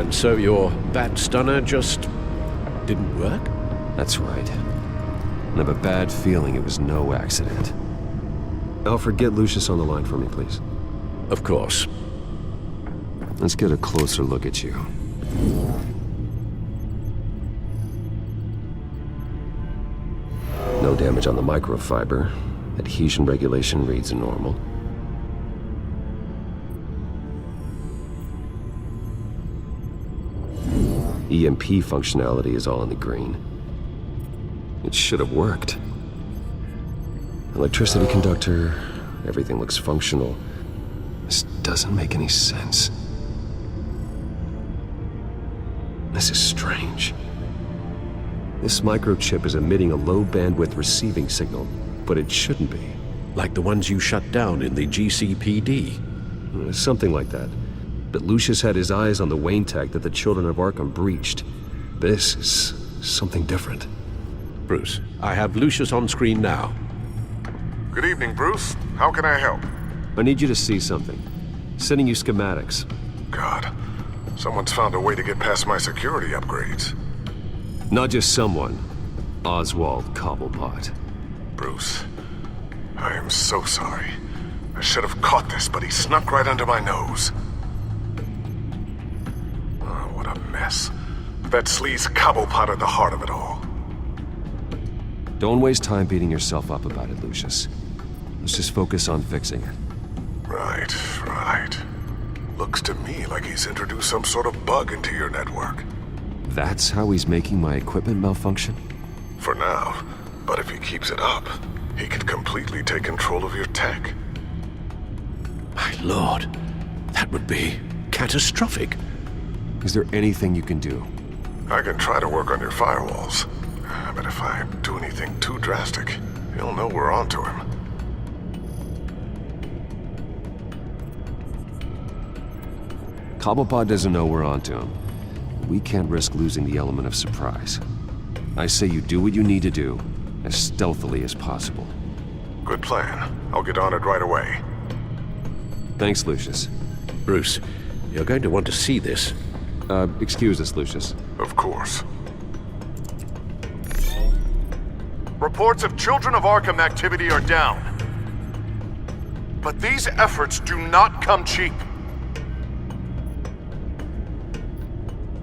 And so your bat stunner just didn't work? That's right. I have a bad feeling it was no accident. Alfred, get Lucius on the line for me, please. Of course. Let's get a closer look at you. No damage on the microfiber. Adhesion regulation reads normal. EMP functionality is all in the green. It should have worked. Electricity conductor, everything looks functional. This doesn't make any sense. This is strange. This microchip is emitting a low-bandwidth receiving signal, but it shouldn't be. Like the ones you shut down in the GCPD? Something like that. But Lucius had his eyes on the Wayne tag that the Children of Arkham breached. This is something different. Bruce, I have Lucius on screen now. Good evening, Bruce. How can I help? I need you to see something. Sending you schematics. God, someone's found a way to get past my security upgrades. Not just someone. Oswald Cobblepot. Bruce, I am so sorry. I should have caught this, but he snuck right under my nose. Oh, what a mess. That sleaze Cobblepot at the heart of it all. Don't waste time beating yourself up about it, Lucius. Let's just focus on fixing it. Right. Looks to me like he's introduced some sort of bug into your network. That's how he's making my equipment malfunction? For now. But if he keeps it up, he could completely take control of your tech. My lord, that would be catastrophic. Is there anything you can do? I can try to work on your firewalls. But if I do anything too drastic, he'll know we're onto him. Cobblepot doesn't know we're onto him. We can't risk losing the element of surprise. I say you do what you need to do, as stealthily as possible. Good plan. I'll get on it right away. Thanks, Lucius. Bruce, you're going to want to see this. Excuse us, Lucius. Of course. Reports of Children of Arkham activity are down. But these efforts do not come cheap.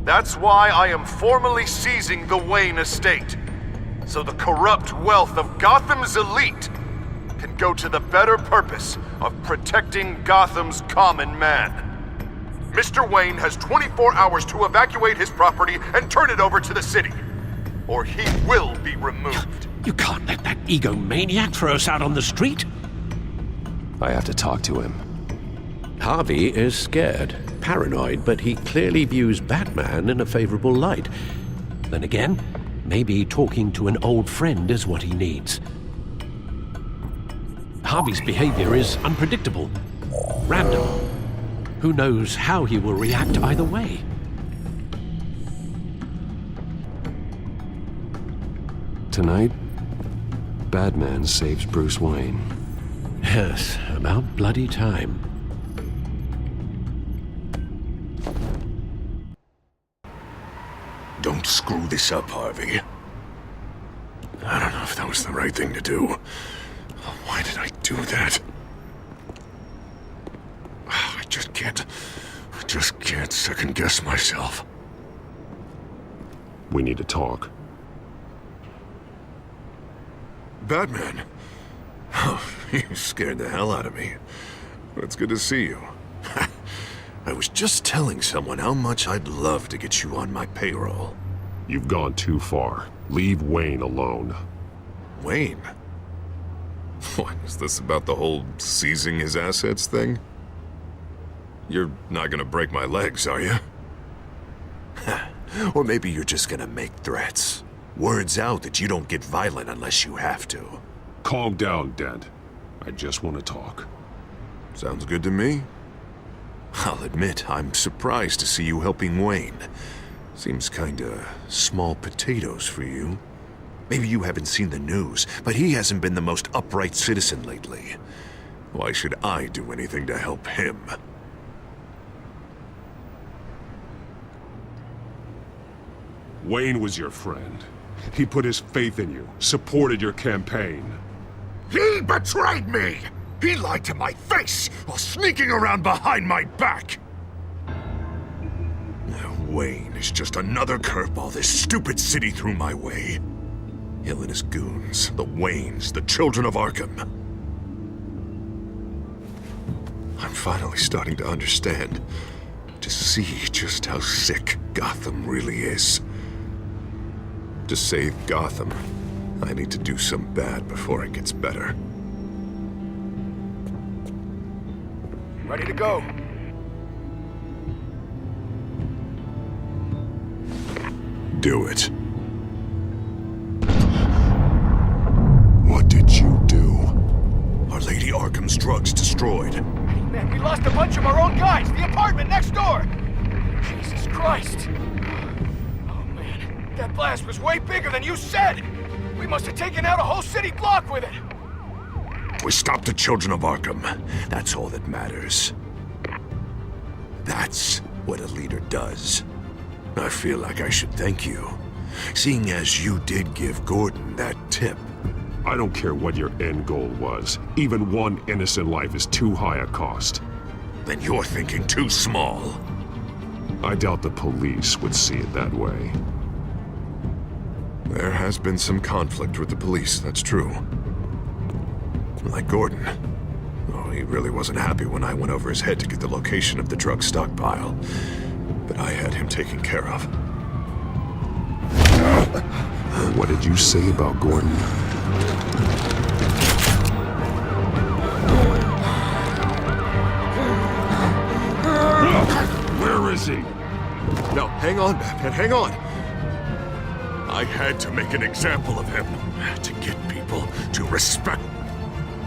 That's why I am formally seizing the Wayne estate, so the corrupt wealth of Gotham's elite can go to the better purpose of protecting Gotham's common man. Mr. Wayne has 24 hours to evacuate his property and turn it over to the city, or he will be removed. You can't let that egomaniac throw us out on the street. I have to talk to him. Harvey is scared, paranoid, but he clearly views Batman in a favorable light. Then again, maybe talking to an old friend is what he needs. Harvey's behavior is unpredictable, random. Who knows how he will react either way? Tonight, Batman saves Bruce Wayne. Yes, about bloody time. Don't screw this up, Harvey. I don't know if that was the right thing to do. Why did I do that? I just can't second-guess myself. We need to talk. Batman? Oh, you scared the hell out of me. It's good to see you. I was just telling someone how much I'd love to get you on my payroll. You've gone too far. Leave Wayne alone. Wayne? What, is this about the whole seizing his assets thing? You're not gonna break my legs, are you? Or maybe you're just gonna make threats. Words out that you don't get violent unless you have to. Calm down, Dent. I just want to talk. Sounds good to me. I'll admit, I'm surprised to see you helping Wayne. Seems kinda small potatoes for you. Maybe you haven't seen the news, but he hasn't been the most upright citizen lately. Why should I do anything to help him? Wayne was your friend. He put his faith in you, supported your campaign. He betrayed me! He lied to my face while sneaking around behind my back! Wayne is just another curveball this stupid city threw my way. Hill and his goons, the Waynes, the children of Arkham. I'm finally starting to understand, to see just how sick Gotham really is. To save Gotham, I need to do some bad before it gets better. Ready to go. Do it. What did you do? Our Lady Arkham's drugs destroyed. Hey, man, we lost a bunch of our own guys. The apartment next door. Jesus Christ. Oh, man. That blast was way bigger than you said. We must have taken out a whole city block with it. We stopped the children of Arkham. That's all that matters. That's what a leader does. I feel like I should thank you, seeing as you did give Gordon that tip. I don't care what your end goal was. Even one innocent life is too high a cost. Then you're thinking too small. I doubt the police would see it that way. There has been some conflict with the police, that's true. Like Gordon. Oh, he really wasn't happy when I went over his head to get the location of the drug stockpile. But I had him taken care of. What did you say about Gordon? Where is he? No, hang on, Batman, hang on. I had to make an example of him to get people to respect.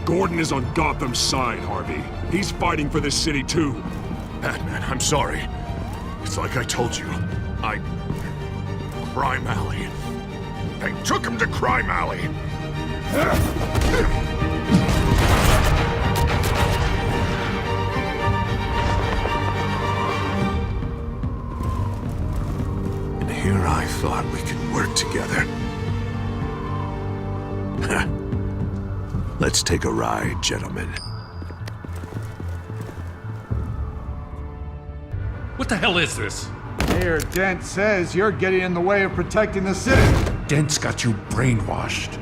Gordon is on Gotham's side, Harvey. He's fighting for this city too. Batman, I'm sorry. It's like I told you. Crime Alley. They took him to Crime Alley. And here I thought we could work together. Let's take a ride, gentlemen. What the hell is this? Mayor Dent says you're getting in the way of protecting the city. Dent's got you brainwashed.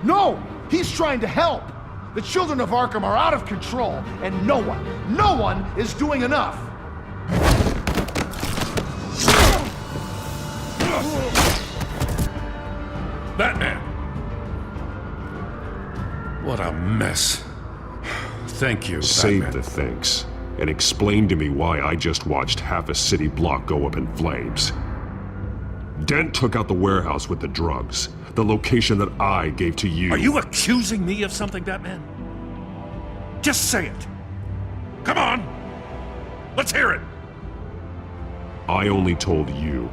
No! He's trying to help! The children of Arkham are out of control, and no one is doing enough! Batman! What a mess. Thank you, Save Batman. the thanks, and explain to me why I just watched half a city block go up in flames. Dent took out the warehouse with the drugs, the location that I gave to you. Are you accusing me of something, Batman? Just say it. Come on! Let's hear it! I only told you.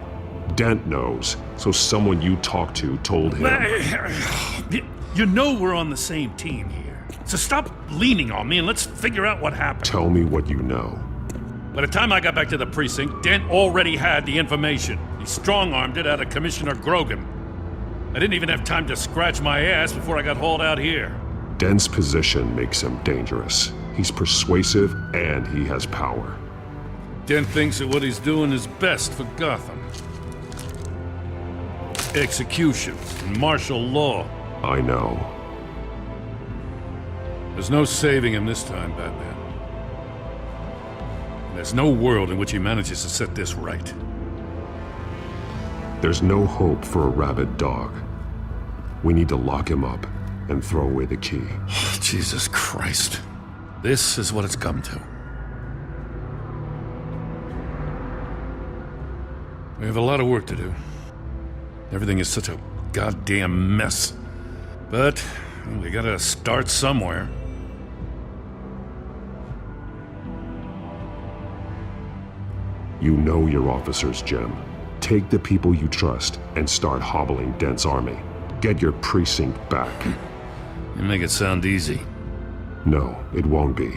Dent knows, so someone you talked to told him. You know we're on the same team here. So stop leaning on me and let's figure out what happened. Tell me what you know. By the time I got back to the precinct, Dent already had the information. He strong-armed it out of Commissioner Grogan. I didn't even have time to scratch my ass before I got hauled out here. Dent's position makes him dangerous. He's persuasive and he has power. Dent thinks that what he's doing is best for Gotham. Execution and martial law. I know. There's no saving him this time, Batman. There's no world in which he manages to set this right. There's no hope for a rabid dog. We need to lock him up and throw away the key. Jesus Christ. This is what it's come to. We have a lot of work to do. Everything is such a goddamn mess. But we gotta start somewhere. You know your officers, Jim. Take the people you trust and start hobbling Dent's army. Get your precinct back. You make it sound easy. No, it won't be.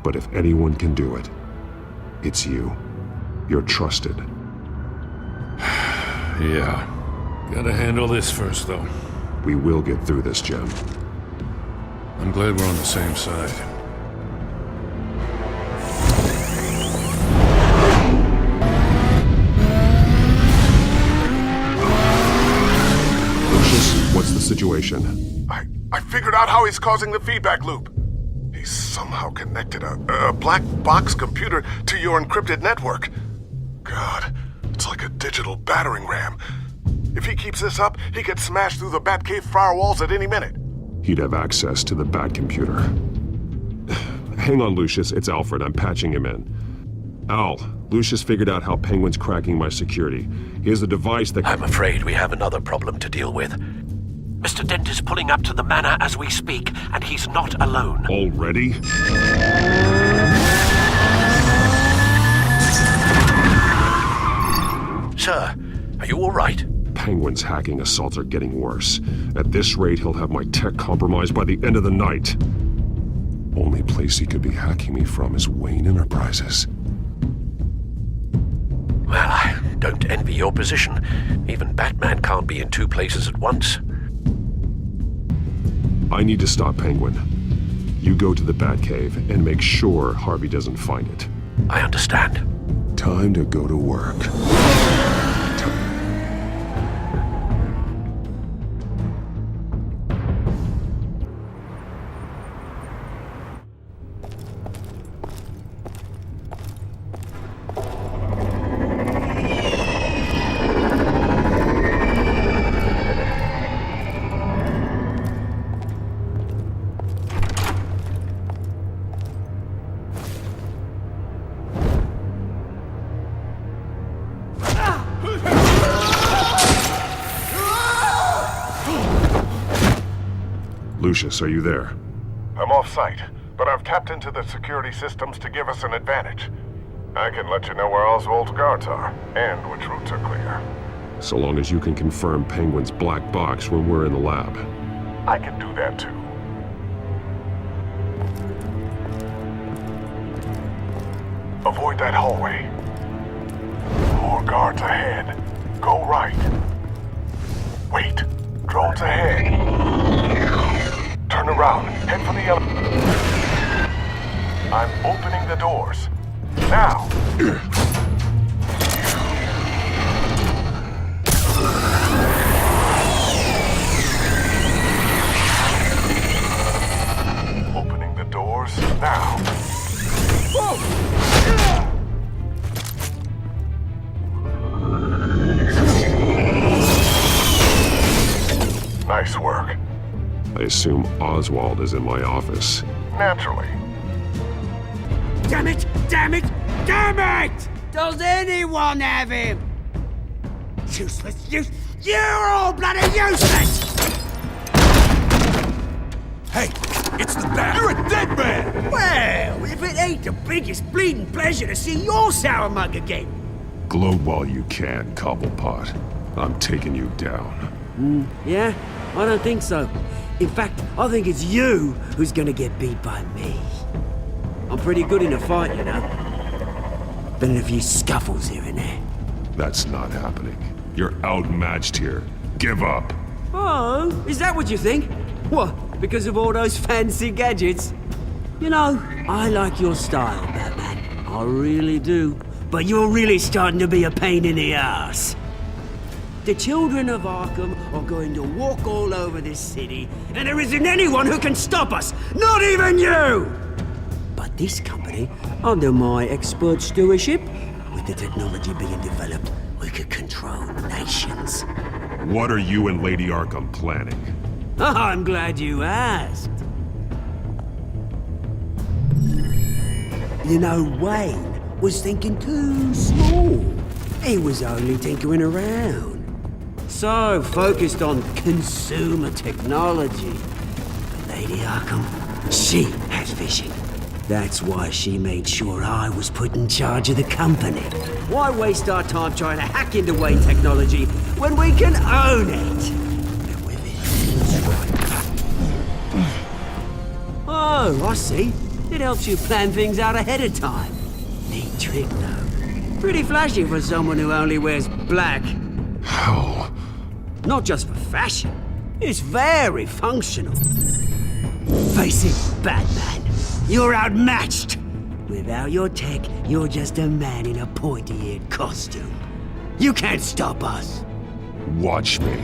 But if anyone can do it, it's you. You're trusted. Yeah. Gotta handle this first, though. We will get through this, Jim. I'm glad we're on the same side. Lucius, what's the situation? I figured out how he's causing the feedback loop. He's somehow connected a black box computer to your encrypted network. God, it's like a digital battering ram. If he keeps this up, he could smash through the Batcave firewalls at any minute. He'd have access to the Bat computer. Hang on, Lucius. It's Alfred. I'm patching him in. Al, Lucius figured out how Penguin's cracking my security. He has a device that... I'm afraid we have another problem to deal with. Mr. Dent is pulling up to the manor as we speak, and he's not alone. Already? Sir, are you all right? Penguin's hacking assaults are getting worse. At this rate, he'll have my tech compromised by the end of the night. Only place he could be hacking me from is Wayne Enterprises. Well, I don't envy your position. Even Batman can't be in two places at once. I need to stop Penguin. You go to the Batcave and make sure Harvey doesn't find it. I understand. Time to go to work. Lucius, are you there? I'm off-site, but I've tapped into the security systems to give us an advantage. I can let you know where Oswald's guards are, and which routes are clear. So long as you can confirm Penguin's black box when we're in the lab. I can do that too. Avoid that hallway. More guards ahead. Go right. Wait. Drones ahead. Turn around. Head for the elevator. I'm opening the doors. Now! Opening the doors now. Nice work. I assume Oswald is in my office. Naturally. Damn it! Damn it! Damn it! Does anyone have him? Useless, you're all bloody useless! Hey, it's the Bat. You're a dead man! Well, if it ain't the biggest bleeding pleasure to see your sour mug again. Gloat while you can, Cobblepot. I'm taking you down. Yeah? I don't think so. In fact, I think it's you who's gonna get beat by me. I'm pretty good in a fight, you know. Been in a few scuffles here and there. That's not happening. You're outmatched here. Give up. Oh, is that what you think? What, because of all those fancy gadgets? You know, I like your style, Batman. I really do. But you're really starting to be a pain in the ass. The children of Arkham are going to walk all over this city, and there isn't anyone who can stop us! Not even you! But this company, under my expert stewardship, with the technology being developed, we could control nations. What are you and Lady Arkham planning? I'm glad you asked. You know, Wayne was thinking too small. He was only tinkering around. So focused on consumer technology. But Lady Arkham, she has vision. That's why she made sure I was put in charge of the company. Why waste our time trying to hack into Wayne technology when we can own it? And with it, oh, I see. It helps you plan things out ahead of time. Neat trick, though. Pretty flashy for someone who only wears black. hell? Not just for fashion. It's very functional. Face it, Batman. You're outmatched. Without your tech, you're just a man in a pointy-eared costume. You can't stop us. Watch me.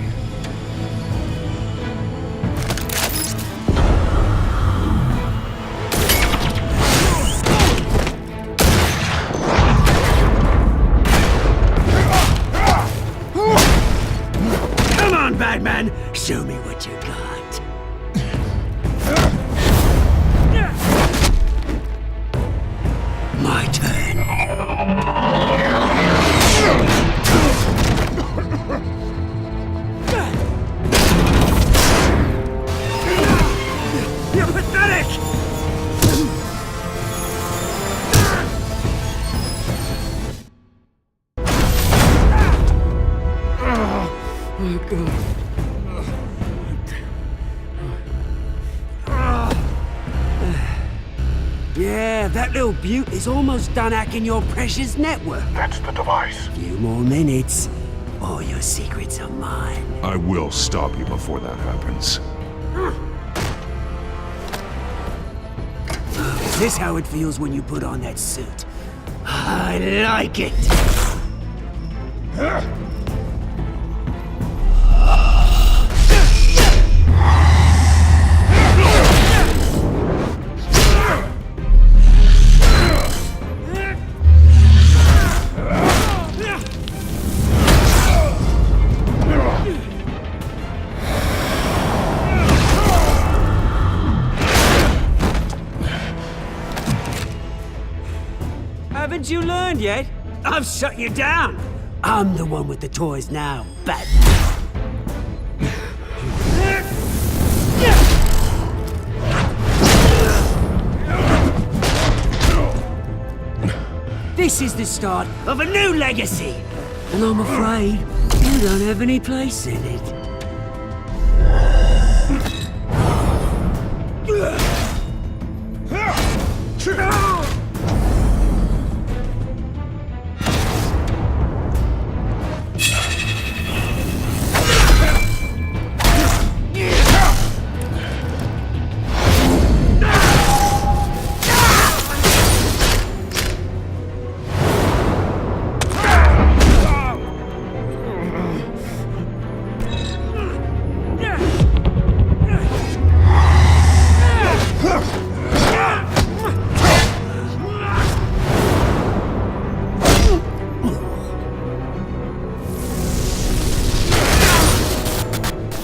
Come on, Batman. Show me what you got. My turn. You're pathetic! Oh, God. Yeah, that little beaut is almost done hacking your precious network. That's the device. Few more minutes, all your secrets are mine. I will stop you before that happens. Is this how it feels when you put on that suit? I like it. Haven't you learned yet? I've shut you down. I'm the one with the toys now, Batman. This is the start of a new legacy, and I'm afraid you don't have any place in it.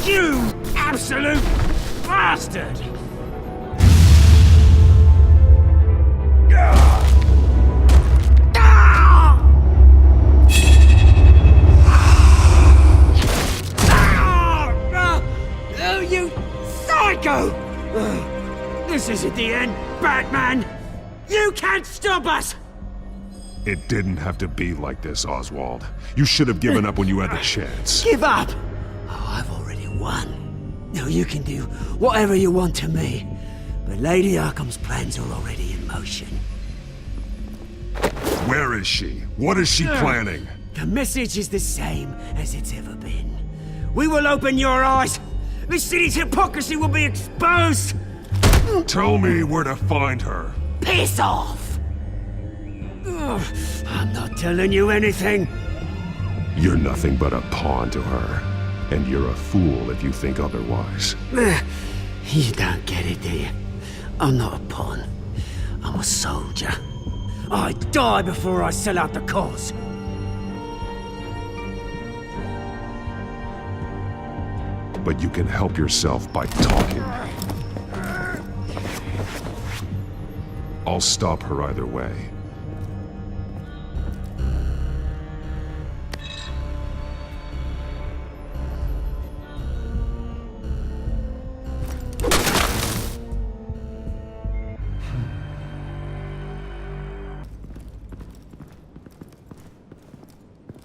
You absolute bastard! Oh, you psycho! This isn't the end, Batman! You can't stop us! It didn't have to be like this, Oswald. You should have given up when you had the chance. Give up! Oh, I've already won. Now you can do whatever you want to me. But Lady Arkham's plans are already in motion. Where is she? What is she planning? The message is the same as it's ever been. We will open your eyes! The city's hypocrisy will be exposed! Tell me where to find her. Piss off! Ugh, I'm not telling you anything. You're nothing but a pawn to her. And you're a fool if you think otherwise. You don't get it, do you? I'm not a pawn. I'm a soldier. I die before I sell out the cause. But you can help yourself by talking. I'll stop her either way.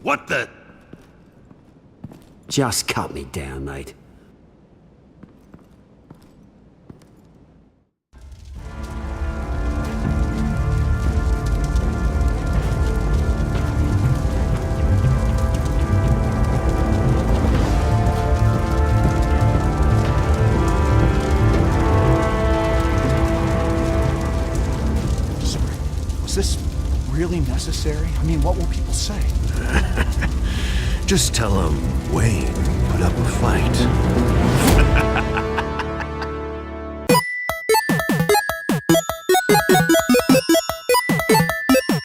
What the? Just cut me down, mate. Is this really necessary? I mean, what will people say? Just tell him Wayne put up a fight.